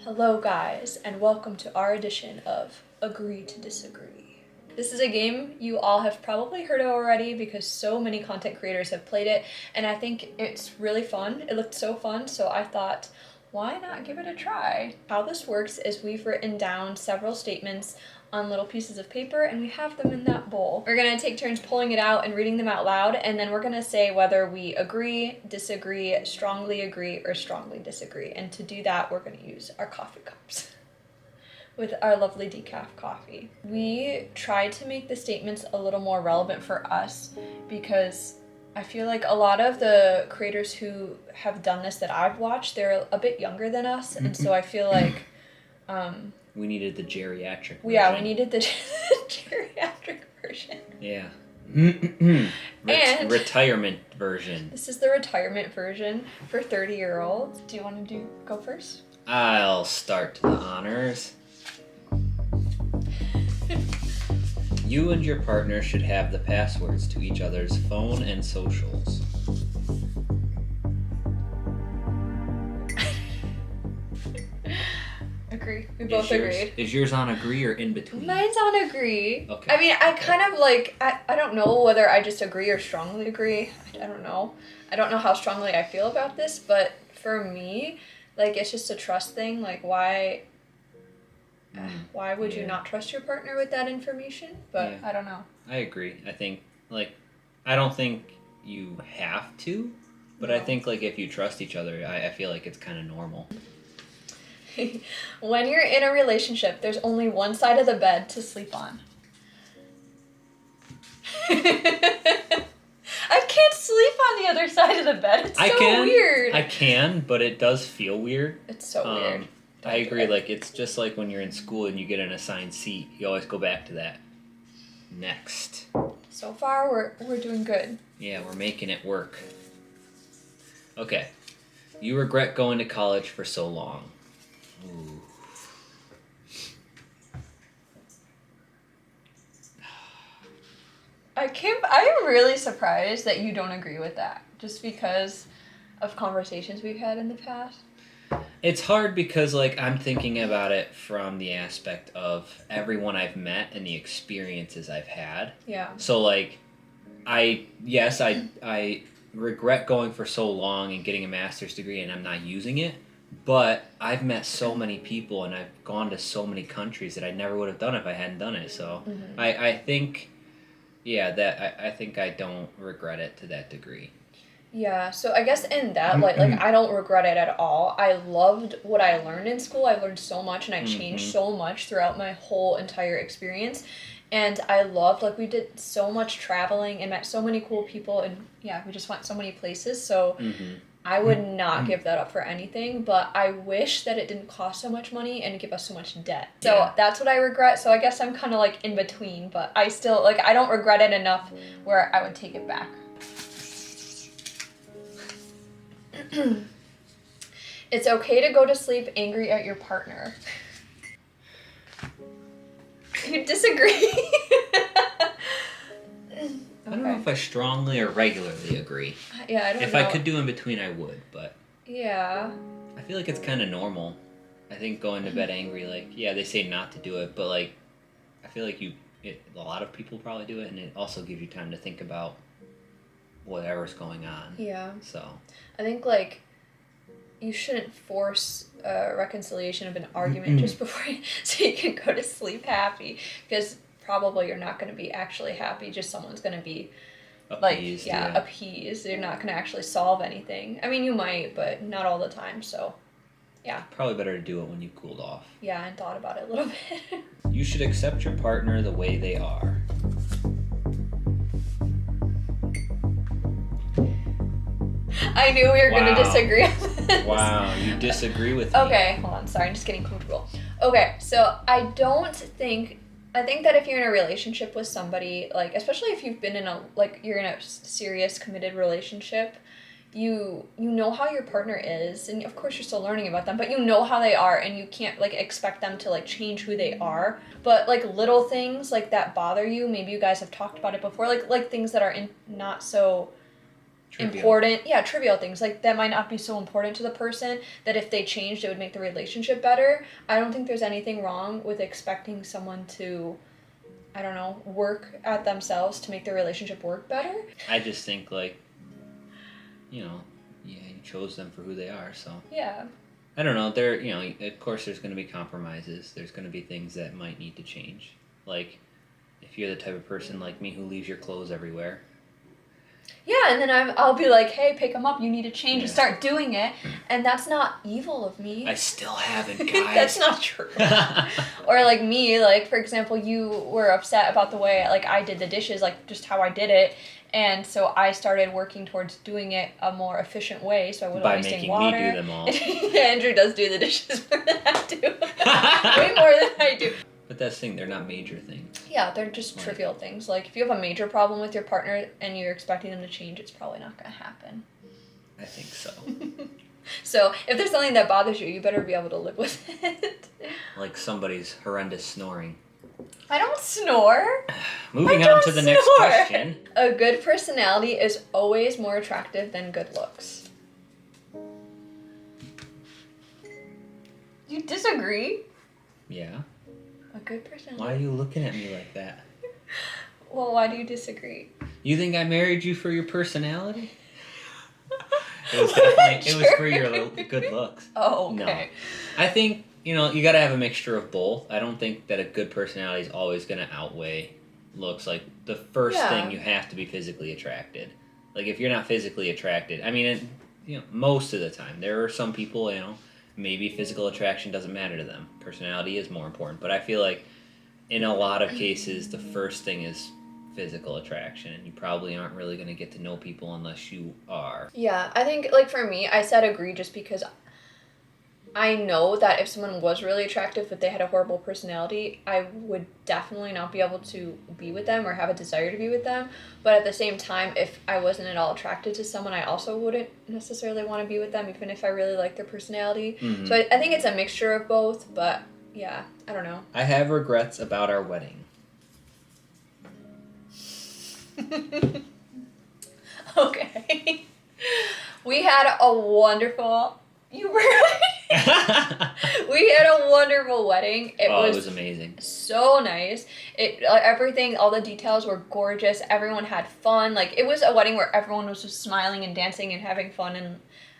Hello, guys, and welcome to our edition of Agree to Disagree. This is a game you all have probably heard of already because so many content creators have played it, and I think it's really fun. It looked so fun, so I thought, why not give it a try? How this works is we've written down several statements on little pieces of paper and we have them in that bowl. We're gonna take turns pulling it out and reading them out loud, and then we're gonna say whether we agree, disagree, strongly agree, or strongly disagree. And to do that, we're gonna use our coffee cups with our lovely decaf coffee. We tried to make the statements a little more relevant for us because I feel like a lot of the creators who have done this that I've watched, they're a bit younger than us, and so I feel like we needed the geriatric version. Yeah, we needed the geriatric version. Yeah. And retirement version. This is the retirement version for 30-year-olds. Do you want to go first? I'll start the honors. You and your partner should have the passwords to each other's phone and socials. Agree. We both agreed. Is yours on agree or in between? Mine's on agree. Okay. I mean, I kind of like, I don't know whether I just agree or strongly agree. I don't know. I don't know how strongly I feel about this, but for me, like, it's just a trust thing. Like, why would you not trust your partner with that information? But I don't know. I agree. I think, I don't think you have to, but I think, if you trust each other, I feel like it's kind of normal. When you're in a relationship, there's only one side of the bed to sleep on. I can't sleep on the other side of the bed. It's weird. I can, but it does feel weird. It's so weird. I agree. It's just like when you're in school and you get an assigned seat. You always go back to that. Next. So far, we're doing good. Yeah, we're making it work. Okay. You regret going to college for so long. Ooh. I'm really surprised that you don't agree with that, just because of conversations we've had in the past. It's hard because, I'm thinking about it from the aspect of everyone I've met and the experiences I've had. Yeah. So, I regret going for so long and getting a master's degree and I'm not using it, but I've met so many people and I've gone to so many countries that I never would have done if I hadn't done it. So, I think, I think I don't regret it to that degree. Yeah, so I guess in that, I don't regret it at all. I loved what I learned in school. I learned so much and I changed so much throughout my whole entire experience. And I loved, we did so much traveling and met so many cool people, and we just went so many places. So I would not give that up for anything, but I wish that it didn't cost so much money and give us so much debt. So that's what I regret. So I guess I'm kind of in between, but I still, I don't regret it enough where I would take it back. It's okay to go to sleep angry at your partner. You disagree? I don't know if I strongly or regularly agree. Yeah, I don't know. If I could do in between, I would, but... Yeah. I feel like it's kind of normal. I think going to bed angry, they say not to do it, but, I feel like a lot of people probably do it, and it also gives you time to think about whatever's going on. Yeah. So... I think, you shouldn't force a reconciliation of an argument just before so you can go to sleep happy, because probably you're not going to be actually happy, just someone's going to be appeased. Appeased. You're not going to actually solve anything. I mean, you might, but not all the time, so yeah. Probably better to do it when you've cooled off. Yeah, and thought about it a little bit. You should accept your partner the way they are. I knew we were going to disagree on this. Wow, you disagree with me. Okay, hold on. Sorry, I'm just getting comfortable. Okay, so I think that if you're in a relationship with somebody, especially if you've been in you're in a serious, committed relationship, you know how your partner is, and of course you're still learning about them, but you know how they are, and you can't, expect them to, change who they are. But, little things, that bother you, maybe you guys have talked about it before, things that are not so... trivial things like that might not be so important to the person that if they changed it would make the relationship better. I don't think there's anything wrong with expecting someone to, I don't know, work at themselves to make their relationship work better. I just think like, you chose them for who they are, so. Yeah. I don't know, of course there's going to be compromises. There's going to be things that might need to change. Like, if you're the type of person like me who leaves your clothes everywhere. Yeah, and then I'll be like, hey, pick them up, you need to change and start doing it. And that's not evil of me. I still haven't, guys. That's not true. Or like me, like, for example, you were upset about the way, like, I did the dishes, like, just how I did it. And so I started working towards doing it a more efficient way, so I wasn't wasting water. By making me do them all. Andrew does do the dishes more than I do. Way more than I do. But that's the thing, they're not major things. Yeah, they're just trivial things. Like, if you have a major problem with your partner and you're expecting them to change, it's probably not going to happen. I think so. So, if there's something that bothers you, you better be able to live with it. Like somebody's horrendous snoring. I don't snore. Moving on to the next question. A good personality is always more attractive than good looks. You disagree? Yeah. A good personality. Why are you looking at me like that? Well, why do you disagree? You think I married you for your personality? It was definitely, it was for your good looks. Oh, okay. No. I think, you gotta have a mixture of both. I don't think that a good personality is always gonna outweigh looks. Like, the first thing, you have to be physically attracted. Like, if you're not physically attracted, I mean, most of the time. There are some people, maybe physical attraction doesn't matter to them. Personality is more important. But I feel like in a lot of cases, the first thing is physical attraction, and you probably aren't really going to get to know people unless you are. Yeah, I think, like, for me, I said agree just because I know that if someone was really attractive but they had a horrible personality, I would definitely not be able to be with them or have a desire to be with them. But at the same time, if I wasn't at all attracted to someone, I also wouldn't necessarily want to be with them, even if I really like their personality. Mm-hmm. So I think it's a mixture of both, but yeah, I don't know. I have regrets about our wedding. Okay. We had a wonderful... You were right. We had a wonderful wedding. It was amazing. So nice. Everything, all the details were gorgeous. Everyone had fun. Like, it was a wedding where everyone was just smiling and dancing and having fun, and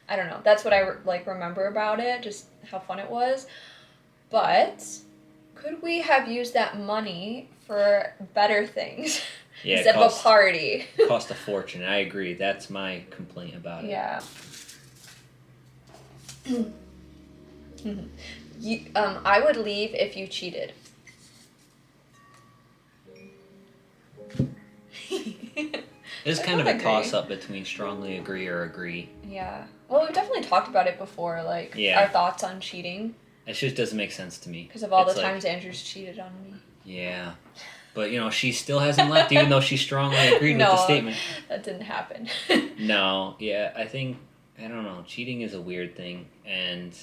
I don't know. That's what I remember about it, just how fun it was. But could we have used that money for better things? Yeah, instead of a party. Cost a fortune. I agree. That's my complaint about it. Yeah. I would leave if you cheated. It's kind of a toss-up between strongly agree or agree. Yeah. Well, we've definitely talked about it before, our thoughts on cheating. It just doesn't make sense to me. Because of all the times Andrew's cheated on me. Yeah. But, she still hasn't left, even though she strongly agreed with the statement. That didn't happen. No. Yeah, I don't know. Cheating is a weird thing, and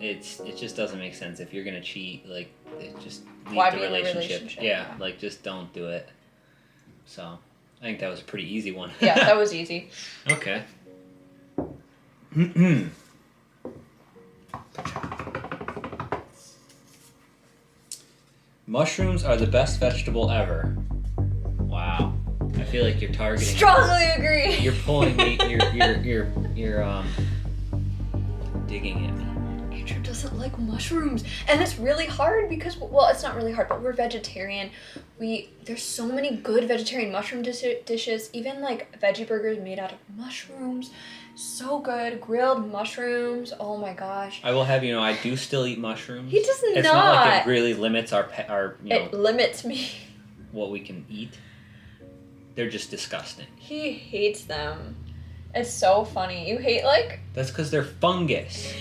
it just doesn't make sense. If you're going to cheat, just leave the relationship. Yeah, just don't do it. So, I think that was a pretty easy one. Yeah, that was easy. Okay. Mushrooms are the best vegetable ever. Wow. I feel like you're targeting. Strongly agree. You're pulling me. You're digging at me. Andrew doesn't like mushrooms, and it's really hard because, well, it's not really hard, but we're vegetarian. There's so many good vegetarian mushroom dishes. Even veggie burgers made out of mushrooms. So good. Grilled mushrooms. Oh my gosh. I will have I do still eat mushrooms. He does not. It's not like it really limits our It limits me. What we can eat. They're just disgusting. He hates them. It's so funny. You hate That's because they're fungus.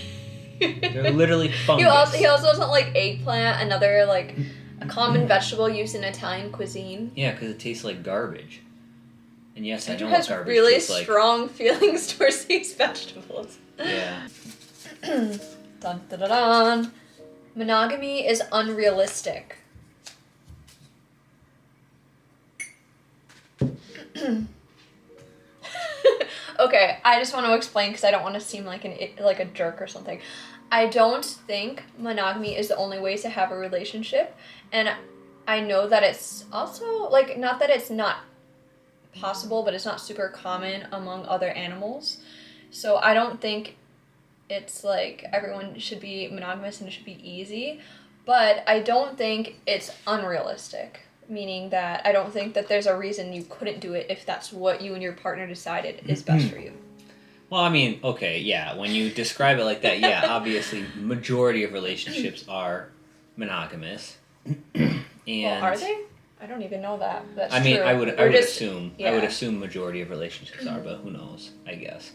They're literally fungus. He also doesn't like eggplant, another a common vegetable used in Italian cuisine. Yeah, because it tastes like garbage. And yes, I know what garbage really tastes like. Strong feelings towards these vegetables. Yeah. Dun, dun, dun, dun. Monogamy is unrealistic. Okay, I just want to explain because I don't want to seem like a jerk or something. I don't think monogamy is the only way to have a relationship, and I know that it's also like not that it's not possible, but it's not super common among other animals. So I don't think it's like everyone should be monogamous and it should be easy, but I don't think it's unrealistic. Meaning that I don't think that there's a reason you couldn't do it if that's what you and your partner decided is best for you. Well, I mean, okay, yeah, when you describe it like that, yeah, obviously, majority of relationships are monogamous. And Well, are they? I don't even know that. That's I mean, true. I would assume yeah. I would assume majority of relationships are, but who knows? I guess.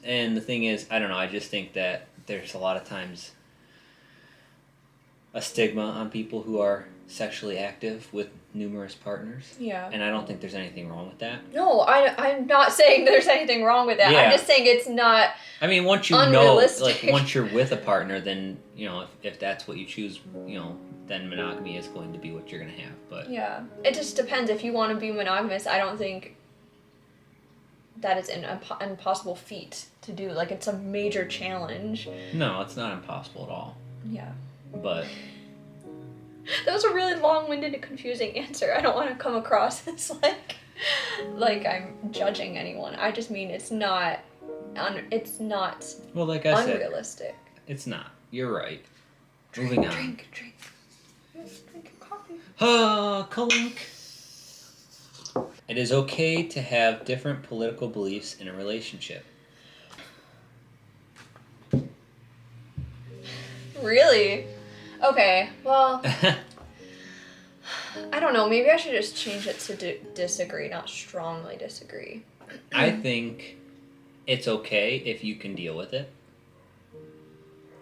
And the thing is, I don't know. I just think that there's a lot of times a stigma on people who are sexually active with numerous partners. Yeah. And I don't think there's anything wrong with that. No, I'm not saying there's anything wrong with that. Yeah. I'm just saying it's not. I mean, once you know, like once you're with a partner, then if that's what you choose, then monogamy is going to be what you're gonna have. But yeah, it just depends. If you want to be monogamous, I don't think that is an impossible feat to do. Like it's a major challenge. No, it's not impossible at all. Yeah. But that was a really long-winded and confusing answer. I don't want to come across as like I'm judging anyone. I just mean it's not. It's not. Well, like I said, unrealistic. It's not. You're right. Moving on. Drink your coffee. Clink. It is okay to have different political beliefs in a relationship. Really? Okay, well, I don't know. Maybe I should just change it to disagree, not strongly disagree. I think it's okay if you can deal with it.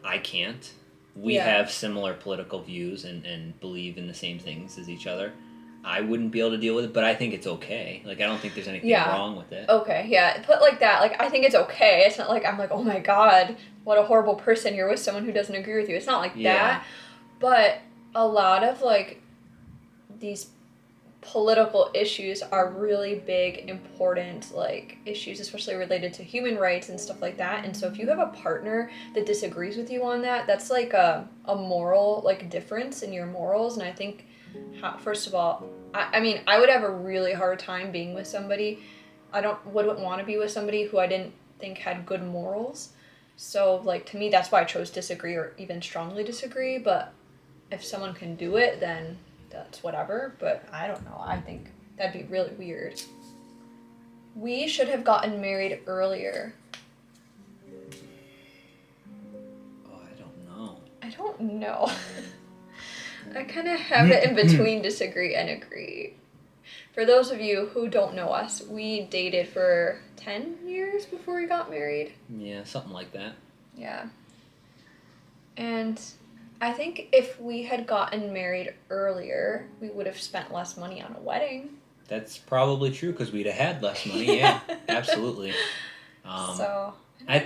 I can't. We have similar political views and believe in the same things as each other. I wouldn't be able to deal with it, but I think it's okay. Like, I don't think there's anything wrong with it. Okay, yeah. Put like that. Like, I think it's okay. It's not like I'm like, oh my god, what a horrible person. You're with someone who doesn't agree with you. It's not like that. But a lot of, like, these political issues are really big, important, like, issues, especially related to human rights and stuff like that. And so if you have a partner that disagrees with you on that, that's, like, a moral, like, difference in your morals. And I think, first of all, I mean, I would have a really hard time being with somebody. Wouldn't want to be with somebody who I didn't think had good morals. So, like, to me, that's why I chose disagree or even strongly disagree. But if someone can do it, then that's whatever. But I don't know. I think that'd be really weird. We should have gotten married earlier. Oh, I don't know. I don't know. I kind of have it in between disagree and agree. For those of you who don't know us, we dated for 10 years before we got married. Yeah, something like that. Yeah. And I think if we had gotten married earlier, we would have spent less money on a wedding. That's probably true because we'd have had less money. Yeah, absolutely. So I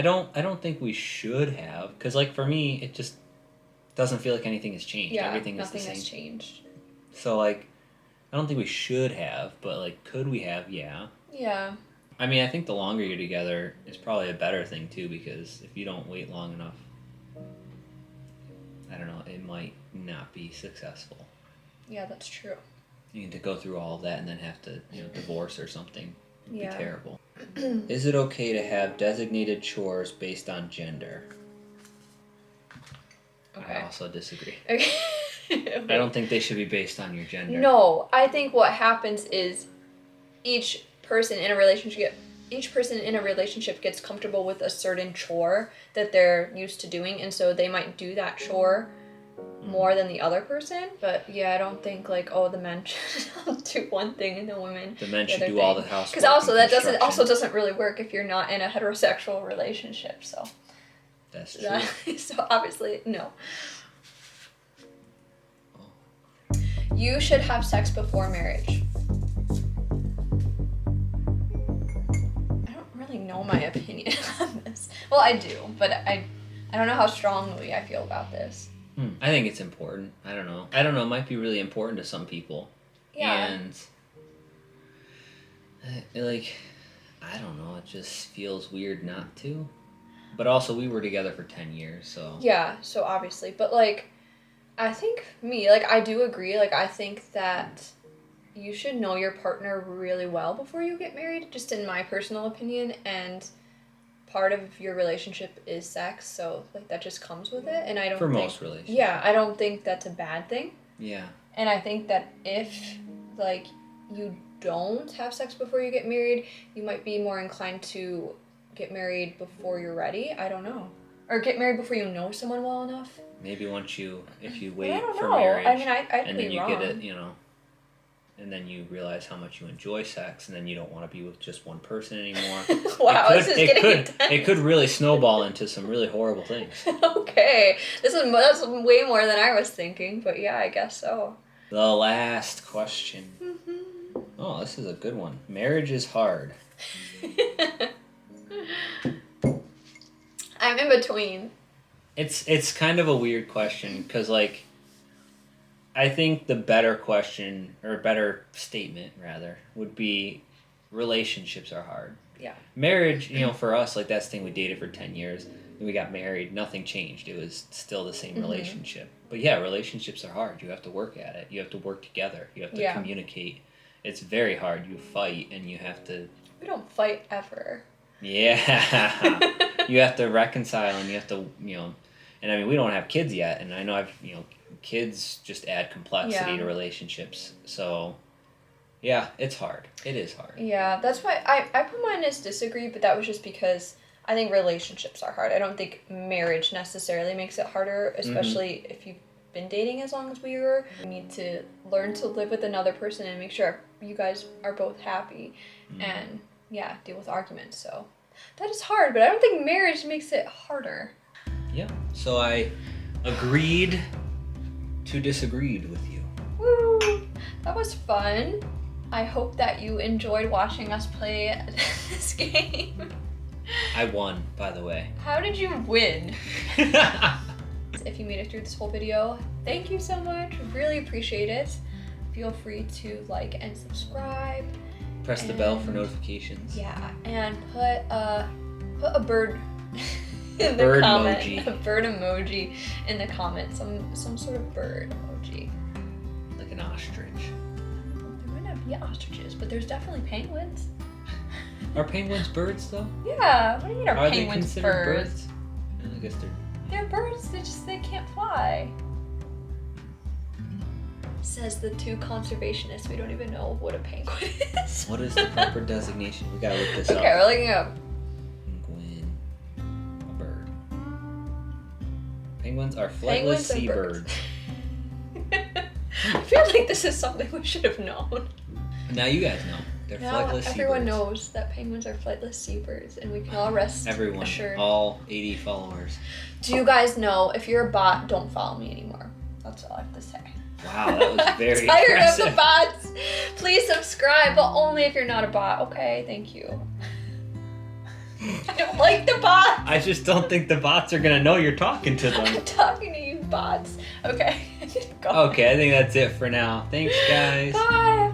don't think we should have because, like, for me, it just doesn't feel like anything has changed. Yeah, everything is the nothing same. has changed. So, like, I don't think we should have, but, like, could we have? Yeah. Yeah. I mean, I think the longer you're together is probably a better thing too because if you don't wait long enough, I don't know, it might not be successful. Yeah, that's true. You need to go through all of that and then have to, divorce or something. It'd Yeah. be terrible. Is it okay to have designated chores based on gender? Okay. I also disagree. Okay. I don't think they should be based on your gender. No, I think what happens is each person in a relationship gets comfortable with a certain chore that they're used to doing, and so they might do that chore more than the other person. But yeah, I don't think like, oh, the men should do one thing and the women the men should do all the housework. Because also that doesn't really work if you're not in a heterosexual relationship. So that's true. So obviously no. You should have sex before marriage. I don't really know my opinion on this. Well, I do, but I don't know how strongly I feel about this. I think it's important. I don't know. It might be really important to some people. Yeah. And like, I don't know. It just feels weird not to. But also, we were together for 10 years, so. Yeah, so obviously. But, like, I think me, like, I do agree. Like, I think that you should know your partner really well before you get married, just in my personal opinion. And part of your relationship is sex, so, like, that just comes with it. And I don't For think, most relationships. yeah, I don't think that's a bad thing. Yeah. And I think that if, like, you don't have sex before you get married, you might be more inclined to get married before you're ready. I don't know. Or get married before you know someone well enough. Maybe once if you I wait don't for know. marriage, I mean, I'd and be then you wrong. get it, and then you realize how much you enjoy sex, and then you don't want to be with just one person anymore. Wow, this is getting intense. It could really snowball into some really horrible things. Okay, that's way more than I was thinking, but yeah, I guess so. The last question. Oh, this is a good one. Marriage is hard. I'm in between. It's kind of a weird question because, like, I think the better question, or better statement rather, would be relationships are hard. Yeah. Marriage, for us, like, that's the thing, we dated for 10 years, and we got married, nothing changed. It was still the same relationship. But yeah, relationships are hard. You have to work at it. You have to work together. You have to communicate. It's very hard. You fight, and you have to... We don't fight ever. Yeah. You have to reconcile, and you have to, And I mean, we don't have kids yet, and I know kids just add complexity to relationships. So, yeah, it's hard. It is hard. Yeah, that's why I put mine as disagree, but that was just because I think relationships are hard. I don't think marriage necessarily makes it harder, especially if you've been dating as long as we were. You need to learn to live with another person and make sure you guys are both happy and, deal with arguments. So, that is hard, but I don't think marriage makes it harder. Yeah. So I agreed to disagreed with you. Woo! That was fun. I hope that you enjoyed watching us play this game. I won, by the way. How did you win? If you made it through this whole video, thank you so much. Really appreciate it. Feel free to like and subscribe. Press the bell for notifications. Yeah, and put a bird in the bird comment. emoji. A bird emoji in the comment. Some sort of bird emoji. Like an ostrich. There might not be ostriches, but there's definitely penguins. Are penguins birds though? Yeah. What do you mean are they penguins considered birds? I guess They're birds. They can't fly. Says the two conservationists. We don't even know what a penguin is. What is the proper designation? We gotta look this up. Okay, we're looking up. Penguin. A bird. Penguins are flightless seabirds. I feel like this is something we should have known. Now you guys know. They're now flightless everyone seabirds. knows that penguins are flightless seabirds, and we can all rest Everyone. assured. All 80 followers. Do you guys know, if you're a bot, don't follow me anymore. That's all I have to say. Wow, that was very I'm tired aggressive. of the bots. Please subscribe, but only if you're not a bot. Okay, thank you. I don't like the bots. I just don't think the bots are gonna know you're talking to them. I'm talking to you, bots. Okay. Go. Okay, I think that's it for now. Thanks, guys. Bye.